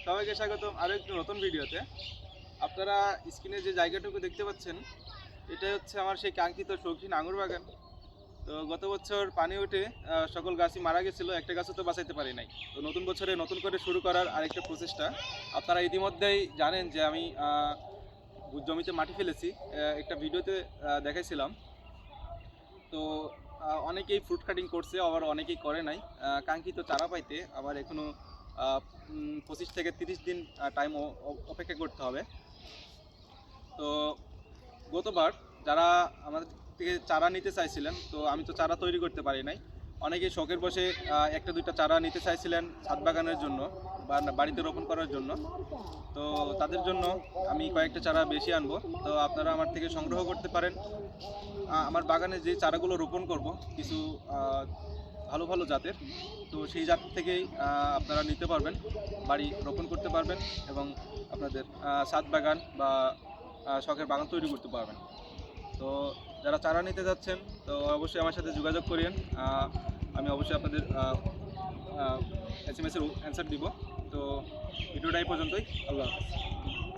সবাইকে স্বাগতম আরও একটি নতুন ভিডিওতে। আপনারা স্ক্রিনে যে জায়গাটুকু দেখতে পাচ্ছেন, এটা হচ্ছে আমার সেই কাঙ্ক্ষিত শৌখিন আঙুর বাগান। তো গত বছর পানি উঠে সকল গাছই মারা গেছিলো, একটা গাছও তো বাঁচাইতে পারি নাই। তো নতুন বছরে নতুন করে শুরু করার আরেকটা প্রচেষ্টা। আপনারা ইতিমধ্যেই জানেন যে আমি জমিতে মাটি ফেলেছি, একটা ভিডিওতে দেখাইছিলাম। তো অনেকেই ফ্রুট কাটিং করছে, আবার অনেকেই করে নাই। কাঙ্ক্ষিত চারা পাইতে আবার এখনও 25 থেকে 30 দিন টাইম অপেক্ষা করতে হবে। তো গতবার যারা আমাদের থেকে চারা নিতে চাইছিলেন, তো আমি তো চারা তৈরি করতে পারি নাই। অনেকেই শখের বসে একটা দুইটা চারা নিতে চাইছিলেন ছাদ বাগানের জন্য বা বাড়িতে রোপণ করার জন্য। তো তাদের জন্য আমি কয়েকটা চারা বেশি আনবো, তো আপনারা আমার থেকে সংগ্রহ করতে পারেন। আমার বাগানে যে চারাগুলো রোপণ করব কিছু ভালো ভালো জাতের, তো সেই জাত থেকেই আপনারা নিতে পারবেন, বাড়ি রোপণ করতে পারবেন এবং আপনাদের ছাদ বাগান বা শখের বাগান তৈরি করতে পারবেন। তো যারা চারা নিতে যাচ্ছেন, তো অবশ্যই আমার সাথে যোগাযোগ করিয়েন। আমি অবশ্যই আপনাদের SMS-এর অ্যান্সার দিব। তো ভিডিওটা এই পর্যন্তই। আল্লাহ হাফেজ।